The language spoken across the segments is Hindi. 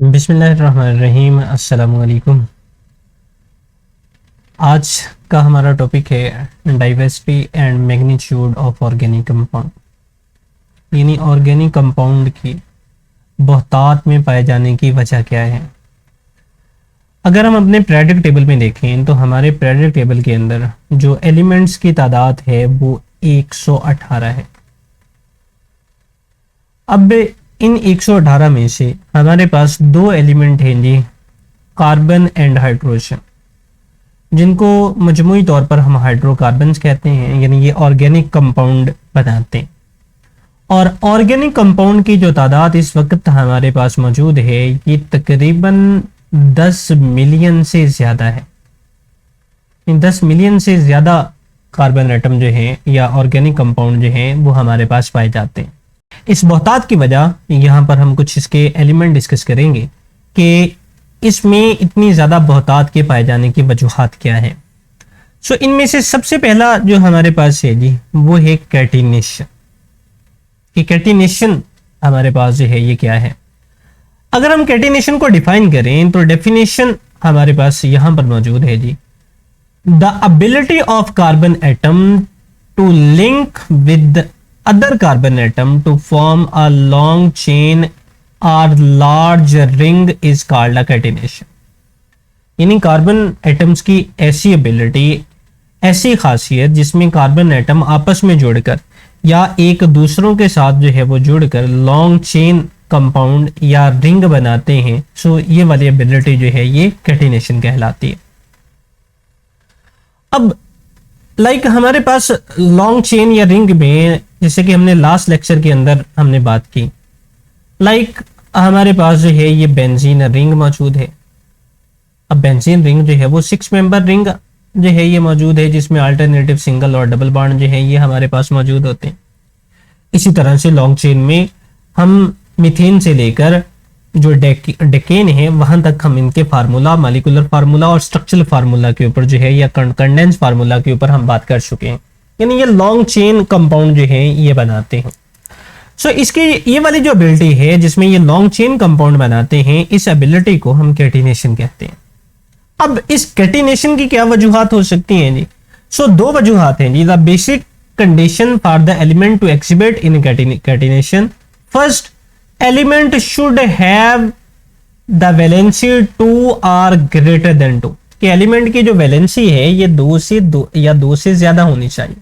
बिस्मिल्लाहिर्रहमानिर्रहीम। अस्सलामु अलैकुम। आज का हमारा टॉपिक है diversity and magnitude of organic compound, यानी ऑर्गेनिक कंपाउंड की बहुतात में पाए जाने की वजह क्या है। अगर हम अपने पीरियोडिक टेबल में देखें तो हमारे पीरियोडिक टेबल के अंदर जो एलिमेंट्स की तादाद है वो 118 है। अब इन 118 में से हमारे पास दो एलिमेंट हैं जी, कार्बन एंड हाइड्रोजन, जिनको मजमूई तौर पर हम हाइड्रोकार्बन्स कहते हैं, यानी ये ऑर्गेनिक कंपाउंड बनाते हैं। और ऑर्गेनिक कंपाउंड की जो तादाद इस वक्त हमारे पास मौजूद है ये तकरीबन 10 मिलियन से ज़्यादा है। इन 10 मिलियन से ज़्यादा कार्बन एटम जो हैं या ऑर्गेनिक कंपाउंड जो हैं वो हमारे पास पाए जाते हैं। इस बहुतात की वजह यहाँ पर हम कुछ इसके एलिमेंट डिस्कस करेंगे कि इसमें इतनी ज़्यादा बहुतात के पाए जाने की वजूहात क्या है। सो इनमें से सबसे पहला जो हमारे पास है जी वो है कैटिनेशन। कि कैटिनेशन हमारे पास जो है ये क्या है। अगर हम कैटिनेशन को डिफाइन करें तो डेफिनेशन हमारे पास यहाँ पर मौजूद है जी, the ability of carbon atom to link with other carbon atom to form a long chain or large ring is called a catenation। यानी कार्बन एटम्स की ऐसी एबिलिटी, ऐसी खासियत जिसमें कार्बन एटम आपस में जुड़कर या एक दूसरों के साथ जो है वो जुड़कर लॉन्ग चेन कंपाउंड या रिंग बनाते हैं। सो ये वाली एबिलिटी जो है ये कैटिनेशन कहलाती है। अब हमारे पास लॉन्ग चेन या रिंग में, जैसे कि हमने लास्ट लेक्चर के अंदर हमने बात की, हमारे पास जो है ये बेंजीन रिंग मौजूद है। अब बेंजीन रिंग जो है वो 6 मेंबर रिंग जो है ये मौजूद है, जिसमें अल्टरनेटिव सिंगल और डबल बॉन्ड जो है ये हमारे पास मौजूद होते हैं। इसी तरह से लॉन्ग चेन में हम मीथेन से लेकर जो डेकेन है वहां तक हम इनके फार्मूला, मॉलिक्यूलर फार्मूला और स्ट्रक्चरल फार्मूला के ऊपर जो है या कंडेंस फार्मूला के ऊपर हम बात कर चुके हैं। यानी ये लॉन्ग चेन कंपाउंड जो है ये बनाते हैं। सो इसकी ये वाली जो एबिलिटी है जिसमें ये लॉन्ग चेन कंपाउंड बनाते हैं, इस एबिलिटी को हम कैटिनेशन कहते हैं। अब इस कैटिनेशन की क्या वजूहात हो सकती हैं जी। सो दो वजूहात हैं जी। The basic condition for the element to exhibit in catenation, first element should have the valency 2 और ग्रेटर देन 2। कि एलिमेंट की जो वैलेंसी है ये 2 से ज्यादा होनी चाहिए।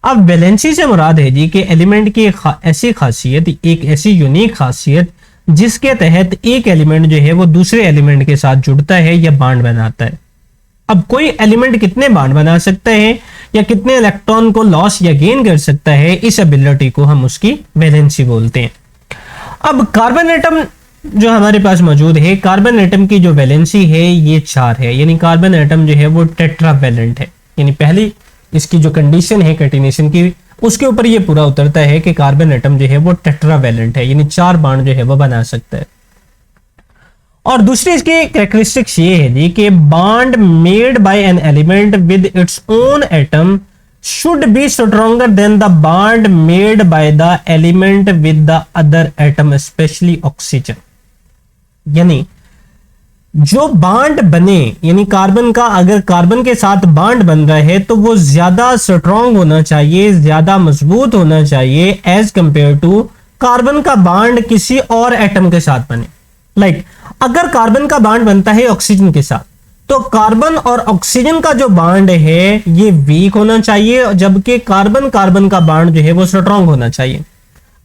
अब वैलेंसी से मुराद है जी कि एलिमेंट की ऐसी खासियत, एक ऐसी यूनिक खासियत जिसके तहत एक एलिमेंट जो है वो दूसरे एलिमेंट के साथ जुड़ता है या बांड बनाता है। अब कोई एलिमेंट कितने बांड बना सकता है या कितने इलेक्ट्रॉन को लॉस या गेन कर सकता है, इस एबिलिटी को हम उसकी वैलेंसी बोलते हैं। अब कार्बन एटम जो हमारे पास मौजूद है, कार्बन एटम की जो वैलेंसी है ये 4 है। यानी कार्बन एटम जो है वो टेट्रावैलेंट है। यानी पहली इसकी जो कंडीशन है कैटिनेशन की, उसके ऊपर ये पूरा उतरता है कि कार्बन एटम जो है वो टेट्रावैलेंट है, यानी 4 बांड जो है वो बना सकता है। और दूसरी इसकी कैरेक्टरिस्टिक्स ये है जी कि bond made by an element with its own atom should be stronger than the bond made by the element with the other atom, especially oxygen। यानी जो बांड बने, यानी कार्बन का अगर कार्बन के साथ बांड बन रहा है तो वो ज्यादा स्ट्रॉन्ग होना चाहिए, ज्यादा मजबूत होना चाहिए एज कंपेयर टू कार्बन का बांड किसी और एटम के साथ बने। अगर कार्बन का बांड बनता है ऑक्सीजन के साथ तो कार्बन और ऑक्सीजन का जो बांड है ये वीक होना चाहिए, जबकि कार्बन का बांड जो है वो स्ट्रॉन्ग होना चाहिए।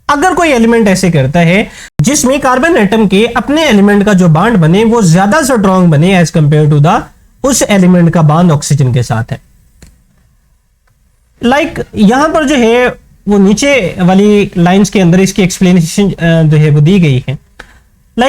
अगर कोई एलिमेंट ऐसे करता है जिसमें कार्बन एटम के अपने एलिमेंट का जो बांड बने वो ज्यादा स्ट्रॉन्ग बने एज कंपेयर टू द उस एलिमेंट का बांड ऑक्सीजन के साथ है। यहां पर जो है वो नीचे वाली लाइंस के अंदर इसकी एक्सप्लेनेशन जो है वो दी गई है।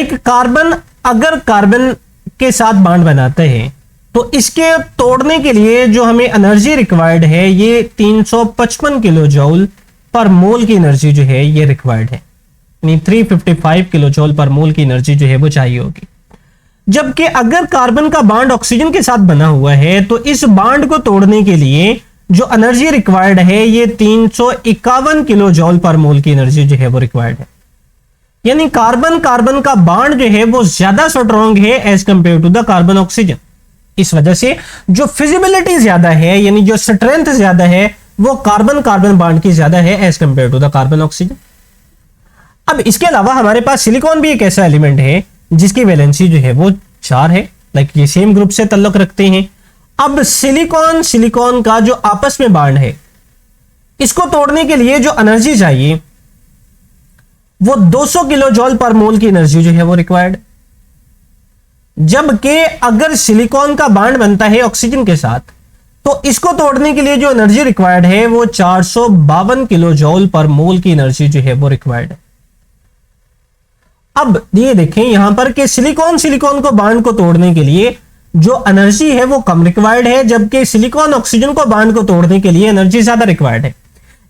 कार्बन अगर कार्बन के साथ बांड बनाते हैं तो इसके तोड़ने के लिए जो हमें एनर्जी रिक्वायर्ड है ये 355 किलो जूल पर मोल की एनर्जी जो है ये रिक्वायर्ड है। यानी 355 किलो जूल पर मोल की एनर्जी जो है वो चाहिए होगी। जबकि अगर कार्बन का बांड ऑक्सीजन के साथ बना हुआ है तो इस बांड को तोड़ने के लिए जो एनर्जी रिक्वायर्ड है ये 351 किलो जूल पर मोल की एनर्जी जो है वो रिक्वायर्ड है। यानी कार्बन कार्बन का बॉन्ड जो है वो ज्यादा स्ट्रॉन्ग है as compare to the carbon oxygen. इस वजह से जो फिजिबिलिटी ज्यादा है, यानी जो स्ट्रेंथ ज्यादा है, वो कार्बन कार्बन बॉन्ड की ज्यादा है as compare to the carbon oxygen. अब इसके अलावा हमारे पास सिलिकॉन भी एक ऐसा एलिमेंट है जिसकी वैलेंसी जो है वो 4 है, लाइक ये सेम ग्रुप से ताल्लुक रखते हैं। अब सिलिकॉन सिलिकॉन का जो आपस में बॉन्ड है, इसको तोड़ने के लिए जो एनर्जी चाहिए वो 200 किलो जॉल पर मोल की एनर्जी जो है वो रिक्वायर्ड। जबकि अगर सिलिकॉन का बॉन्ड बनता है ऑक्सीजन के साथ, तो इसको तोड़ने के लिए जो एनर्जी रिक्वायर्ड है वो 452 किलो जॉल पर मोल की एनर्जी जो है वो रिक्वायर्ड है। अब ये देखें यहां पर कि सिलिकॉन सिलिकॉन को बॉन्ड को तोड़ने के लिए जो एनर्जी है वो कम रिक्वायर्ड है, जबकि सिलिकॉन ऑक्सीजन को बॉन्ड को तोड़ने के लिए एनर्जी ज्यादा रिक्वायर्ड है।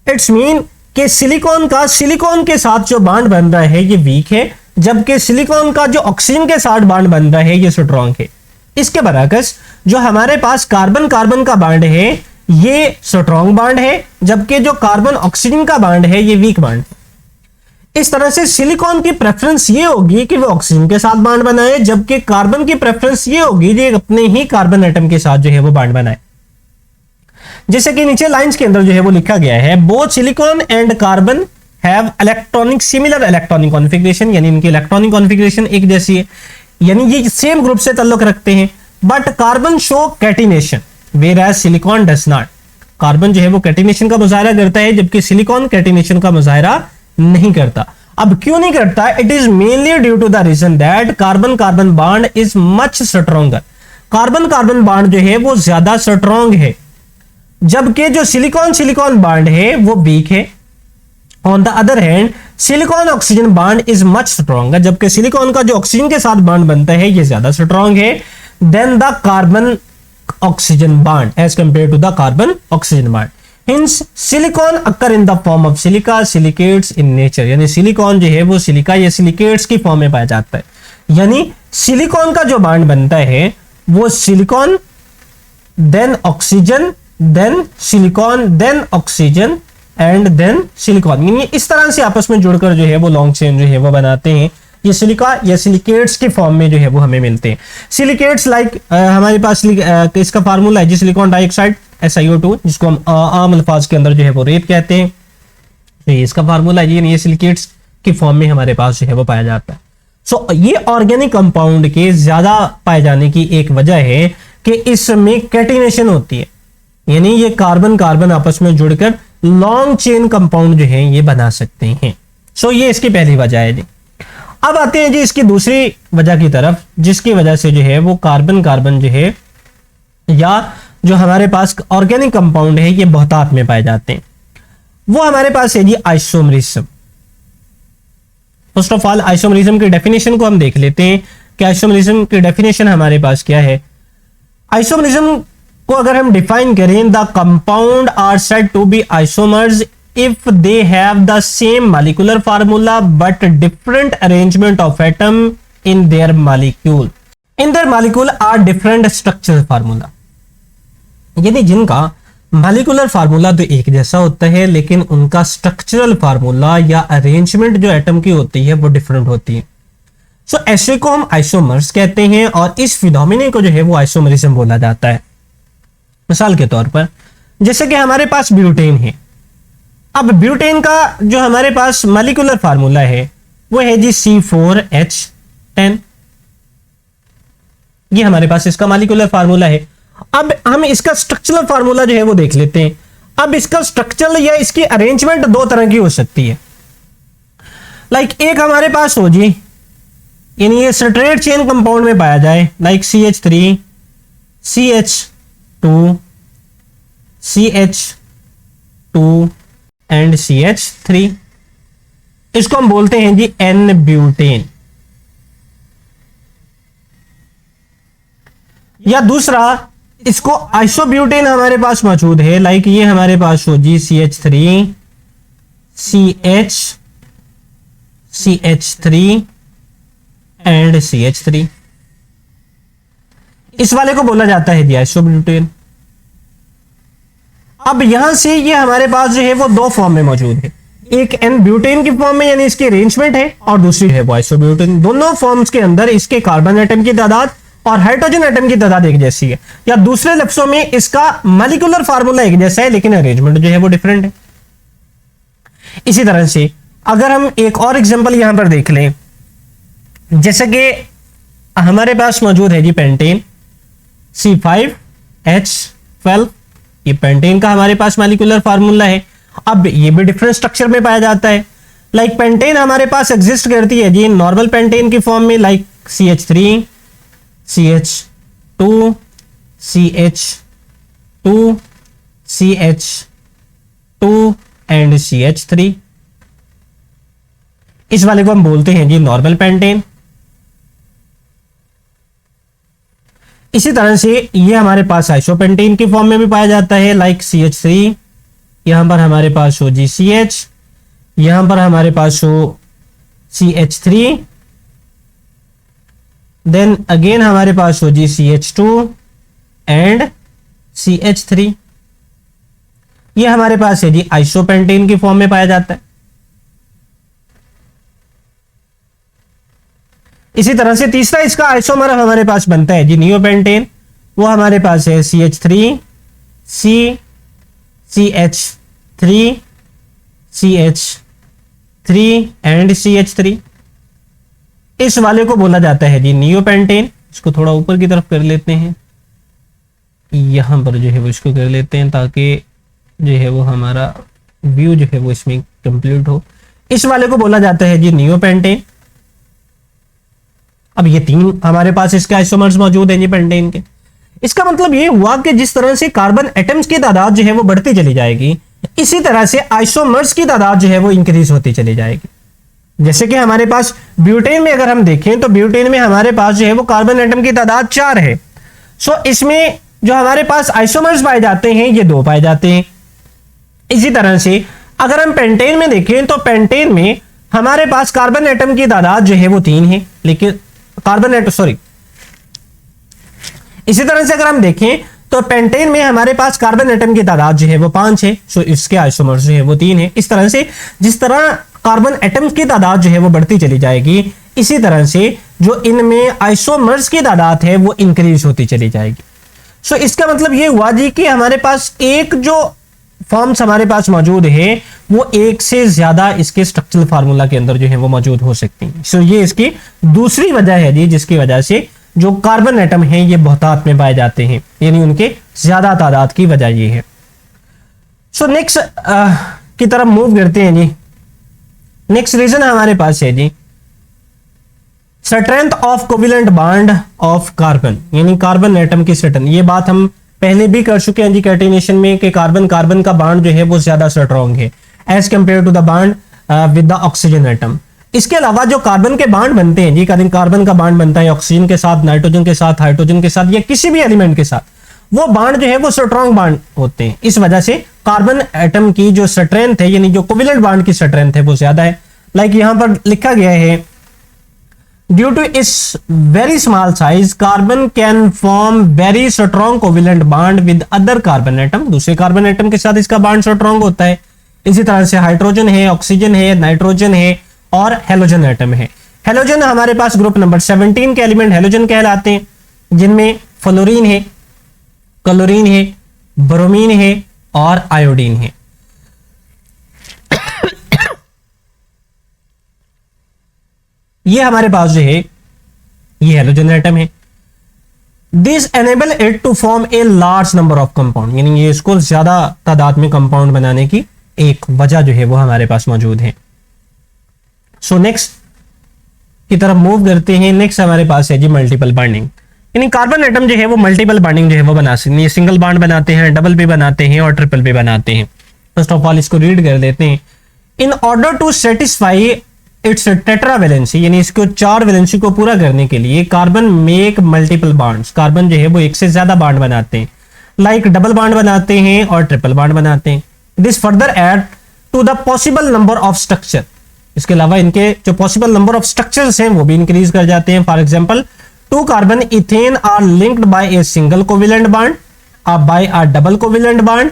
इट्स मीन कि सिलिकॉन का सिलिकॉन के साथ जो बॉन्ड बन रहा है ये वीक है, जबकि सिलिकॉन का जो ऑक्सीजन के साथ बॉन्ड बन रहा है ये स्ट्रॉन्ग है। इसके बरअक्स जो हमारे पास कार्बन कार्बन का बॉन्ड है ये स्ट्रॉन्ग बॉन्ड है, जबकि जो कार्बन ऑक्सीजन का बॉन्ड है ये वीक बॉन्ड है। इस तरह से सिलिकॉन की प्रेफरेंस ये होगी कि वो ऑक्सीजन के साथ बॉन्ड बनाए, जबकि कार्बन की प्रेफरेंस ये होगी कि अपने ही कार्बन एटम के साथ जो है वो बॉन्ड बनाए। जैसे कि नीचे लाइंस के अंदर जो है वो लिखा गया है, both silicon and carbon have electronic similar electronic configuration, यानी इनकी इलेक्ट्रॉनिक कॉन्फ़िगरेशन एक जैसी है, यानी ये सेम ग्रुप से ताल्लुक रखते हैं। But carbon show catenation whereas silicon does not. Carbon जो है वो कैटिनेशन का मुजाहरा करता है, जबकि सिलिकॉन कैटिनेशन का मुजाहरा नहीं करता। अब क्यों नहीं करता? It is mainly due to the reason that carbon carbon bond is much stronger. Carbon carbon bond जो है वो ज्यादा स्ट्रॉन्ग है, जबकि जो सिलिकॉन सिलिकॉन बॉन्ड है वो वीक है। On the other hand silicon oxygen bond is much stronger, जबकि सिलिकॉन का जो ऑक्सीजन के साथ बॉन्ड बनता है ये ज्यादा स्ट्रॉन्ग है then the carbon oxygen bond as compare to the carbon oxygen bond. Hence, silicon occur in the form of silica, silicates in nature। यानी सिलिकॉन जो है वो सिलिका या सिलिकेट्स की फॉर्म में पाया जाता है। यानी सिलिकॉन का जो बॉन्ड बनता है वो silicon then oxygen then silicon then oxygen and then silicon, यानी इस तरह से आपस में जुड़कर जो है वो लॉन्ग चेन जो है वो बनाते हैं। ये सिलिका या सिलिकेट्स की फॉर्म में जो है वो हमें मिलते हैं। सिलिकेट्स लाइक हमारे पास इसका फार्मूला है जी सिलिकॉन डाइऑक्साइड SiO2, जिसको हम आम अल्फाज के अंदर जो है वो रेत कहते हैं। तो ये इसका फार्मूला है, ये सिलिकेट्स की फॉर्म में हमारे पास जो है वो पाया जाता है। सो ये ऑर्गेनिक कंपाउंड के ज्यादा पाए जाने की एक वजह है कि इसमें कैटिनेशन होती है, यानी ये कार्बन कार्बन आपस में जुड़कर लॉन्ग चेन कंपाउंड जो है ये बना सकते हैं। सो ये इसकी पहली वजह है जी। अब आते हैं जी इसकी दूसरी वजह की तरफ, जिसकी वजह से जो है वो कार्बन कार्बन जो है या जो हमारे पास ऑर्गेनिक कंपाउंड है ये बहुतात में पाए जाते हैं। वो हमारे पास है जी isomerism. First of all isomerism की डेफिनेशन को हम देख लेते हैं कि आइसोमरिज्म की डेफिनेशन हमारे पास क्या है। आइसोमरिज्म को अगर हम डिफाइन करें, the compound are said to be isomers if they have the same molecular formula but different arrangement of atom in their molecule are different structural formula। यानी जिनका मॉलिक्यूलर फार्मूला तो एक जैसा होता है, लेकिन उनका स्ट्रक्चरल फार्मूला या अरेंजमेंट जो एटम की होती है वो डिफरेंट होती है। सो ऐसे को हम आइसोमर्स कहते हैं और इस फिनोमिना को जो है वो आइसोमरिज्म बोला जाता है। मिसाल के तौर पर जैसे कि हमारे पास ब्यूटेन है। अब ब्यूटेन का जो हमारे पास मॉलिक्यूलर फार्मूला है वो है जी C4H10। ये हमारे पास इसका मॉलिक्यूलर फार्मूला है। अब हम इसका स्ट्रक्चरल फार्मूला जो है वो देख लेते हैं। अब इसका स्ट्रक्चरल या इसकी अरेंजमेंट दो तरह की हो सकती है। लाइक एक हमारे पास हो जी, यानी ये स्ट्रेट चेन कंपाउंड में पाया जाए, like CH3 CH2 CH2 and CH3, इसको हम बोलते हैं जी N ब्यूटेन। या दूसरा इसको आइसोब्यूटेन हमारे पास मौजूद है, लाइक ये हमारे पास हो जी CH3 CH3 एंड CH3, इस वाले को बोला जाता है जी आइसोब्यूटेन। अब यहां से ये हमारे पास जो है वो दो फॉर्म में मौजूद है। एक एन ब्यूटेन की फॉर्म में यानी इसकी अरेंजमेंट है, और दूसरी है वो आइसोब्यूटेन। दोनों फॉर्म्स के अंदर इसके कार्बन एटम की तादाद और हाइड्रोजन एटम की तादाद एक जैसी है, या दूसरे लफ्जों में इसका मॉलिक्यूलर फार्मूला एक जैसा है लेकिन अरेंजमेंट जो है वो डिफरेंट है। इसी तरह से अगर हम एक और एग्जांपल यहां पर देख लें, जैसे कि हमारे पास मौजूद है जी पेंटेन C5H12, ये पेंटेन का हमारे पास मॉलिक्यूलर फार्मूला है। अब ये भी डिफरेंट स्ट्रक्चर में पाया जाता है। लाइक पेंटेन हमारे पास एग्जिस्ट करती है जी नॉर्मल पेंटेन की फॉर्म में, like CH3 CH2 CH2 CH2 and CH3। इस वाले को हम बोलते हैं जी नॉर्मल पेंटेन। इसी तरह से ये हमारे पास आइसोपेंटेन की फॉर्म में भी पाया जाता है, लाइक CH3, यहां पर हमारे पास हो GCH, यहां पर हमारे पास हो CH3, देन अगेन हमारे पास हो CH2 एंड CH3। ये हमारे पास है जी आइसोपेंटेन की फॉर्म में पाया जाता है। इसी तरह से तीसरा इसका आइसोमर हमारे पास बनता है जी नियोपेंटेन, वो हमारे पास है CH3 CH3 CH3 and CH3। इस वाले को बोला जाता है जी नियोपेंटेन। इसको थोड़ा ऊपर की तरफ कर लेते हैं, यहां पर जो है वो इसको कर लेते हैं ताकि जो है वो हमारा व्यू जो है वो इसमें कंप्लीट हो। इस वाले को बोला जाता है जी नियोपेंटेन। अब ये तीन हमारे पास इसके आइसोमर्स मौजूद हैं जी पेंटेन के। इसका मतलब ये हुआ कि जिस तरह से कार्बन एटम्स की तादाद जो है वो बढ़ती चली जाएगी, इसी तरह से आइसोमर्स की तादाद जो है वो इंक्रीज होती चली जाएगी। जैसे कि हमारे पास ब्यूटेन में अगर हम देखें तो ब्यूटेन में हमारे पास जो है वो कार्बन एटम की तादाद 4 है। सो इसमें जो हमारे पास आइसोमर्स पाए जाते हैं ये 2 पाए जाते हैं। इसी तरह से अगर हम पेंटेन में देखें तो पेंटेन में हमारे पास कार्बन एटम की तादाद जो है वो 3 है, लेकिन इसी तरह से अगर हम देखें तो पेंटेन में हमारे पास कार्बन एटम की तादाद जो है वो 5 है। सो इसके आइसोमर्स जो है वो 3 है। इस तरह से जिस तरह कार्बन एटम्स की तादाद जो है वो बढ़ती चली जाएगी, इसी तरह से जो इनमें आइसोमर्स की तादाद है वो इंक्रीज होती चली जाएगी। सो इसका मतलब ये हुआ जी कि हमारे पास एक जो फॉर्म्स हमारे पास मौजूद है वो एक से ज्यादा इसके स्ट्रक्चरल फार्मूला के अंदर जो है वो मौजूद हो सकती है। सो ये इसकी दूसरी वजह है जी, जिसकी वजह से जो कार्बन एटम हैं ये बहुतायत में पाए जाते हैं, यानी उनके ज्यादा तादाद की वजह ये है। सो नेक्स्ट की तरफ मूव करते हैं जी। नेक्स्ट रीजन हमारे पास है जी strength of covalent bond of carbon, यानी कार्बन एटम की स्ट्रेंथ। ये बात हम पहले भी कर चुके हैं जी कैटेनेशन में कि कार्बन कार्बन का बॉन्ड जो है वो ज्यादा स्ट्रांग है as compare to the bond with the oxygen atom. इसके अलावा जो कार्बन के बॉन्ड बनते हैं जी, कार्बन का बॉन्ड बनता है ऑक्सीजन के साथ, नाइट्रोजन के साथ, हाइड्रोजन के साथ या किसी भी एलिमेंट के साथ, वो बॉन्ड जो है वो स्ट्रांग बॉन्ड होते हैं। इस वजह से कार्बन एटम की जो स्ट्रेंथ है यानी जो कोवेलेंट बॉन्ड की स्ट्रेंथ है वो ज्यादा है। लाइक यहां पर लिखा गया है due to its very small size carbon can form very strong covalent bond with other carbon atom. दूसरे कार्बन एटम के साथ इसका बॉन्ड स्ट्रांग होता है। इसी तरह से हाइड्रोजन है, ऑक्सीजन है, नाइट्रोजन है और हेलोजन एटम है। हेलोजन हमारे पास ग्रुप नंबर 17 के एलिमेंट हेलोजन कहलाते हैं, जिनमें फ्लोरीन है, क्लोरीन है, ब्रोमीन है और आयोडीन है। ये हमारे पास जो है ये हेलोजन एटम है। This enable it to form a large number of compound, यानी ये इसको ज्यादा तादाद में कंपाउंड बनाने की एक वजह जो है वो हमारे पास मौजूद है। सो नेक्स्ट की तरफ मूव करते हैं। नेक्स्ट हमारे पास है जी मल्टीपल बॉन्डिंग, यानी कार्बन एटम जो है वो मल्टीपल बॉन्डिंग जो है वो बना सकते हैं। सिंगल बॉन्ड बनाते हैं, डबल भी बनाते हैं और ट्रिपल भी बनाते हैं। फर्स्ट ऑफ ऑल इसको रीड कर लेते हैं। In order to satisfy its tetravalency, यानी इसको 4 वैलेंसी को पूरा करने के लिए carbon make multiple bonds, carbon जो है वो एक से ज्यादा बॉन्ड बनाते हैं। लाइक डबल बॉन्ड बनाते हैं और ट्रिपल बॉन्ड बनाते हैं। This further add to the possible number of structure, इसके अलावा इनके जो पॉसिबल नंबर ऑफ स्ट्रक्चर्स हैं वो भी इंक्रीज कर जाते हैं। For example 2 carbon ethane are linked by a single covalent bond, by a double covalent bond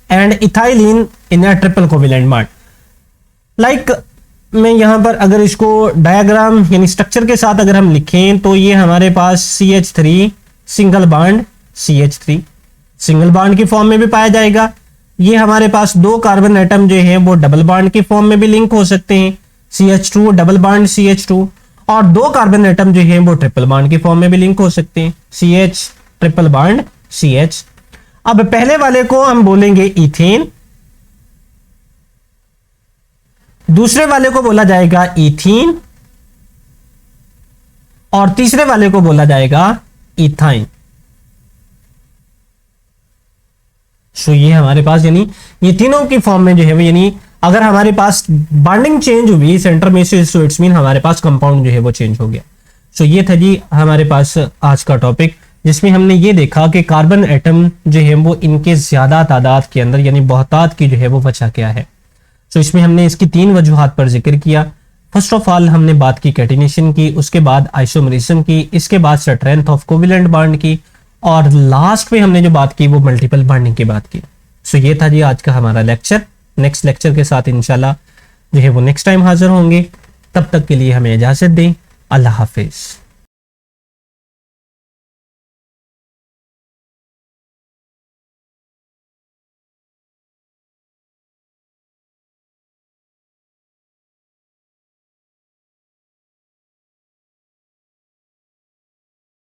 and ethylene in a triple covalent bond. Like मैं यहाँ पर अगर इसको डायग्राम यानी स्ट्रक्चर के साथ अगर हम लिखें तो ये हमारे पास CH3 single bond CH3 single bond की फॉर्म में भी पाया जाएगा। ये हमारे पास दो कार्बन एटम जो है वो डबल बॉन्ड की फॉर्म में भी लिंक हो सकते हैं, CH2 डबल बॉन्ड CH2, और दो कार्बन एटम जो है वो ट्रिपल बॉन्ड की फॉर्म में भी लिंक हो सकते हैं, CH ट्रिपल बॉन्ड CH। अब पहले वाले को हम बोलेंगे इथेन, दूसरे वाले को बोला जाएगा इथीन, और तीसरे वाले को बोला जाएगा इथाइन। सो ये हमारे पास यानी ये तीनों की फॉर्म में जो है वो यानी अगर हमारे पास बॉन्डिंग चेंज हुई सेंटर में से, सो इट्स मीन हमारे पास कंपाउंड जो है वो चेंज हो गया। सो ये था जी हमारे पास आज का टॉपिक, जिसमें हमने ये देखा कि कार्बन एटम जो है वो इनके ज्यादा तादाद के अंदर यानी बहुतात की जो है वो वजह क्या है। सो इसमें हमने इसकी तीन वजूहात पर जिक्र किया। फर्स्ट ऑफ ऑल हमने बात की कैटिनेशन की, उसके बाद आइसोमरिज्म की, इसके बाद स्ट्रेंथ ऑफ कोवेलेंट बॉन्ड की, और लास्ट में हमने जो बात की वो मल्टीपल बॉन्डिंग की बात की। सो ये था जी आज का हमारा लेक्चर। नेक्स्ट लेक्चर के साथ इंशाल्लाह जो है वो नेक्स्ट टाइम हाजिर होंगे। तब तक के लिए हमें इजाजत दें। अल्लाह हाफिज।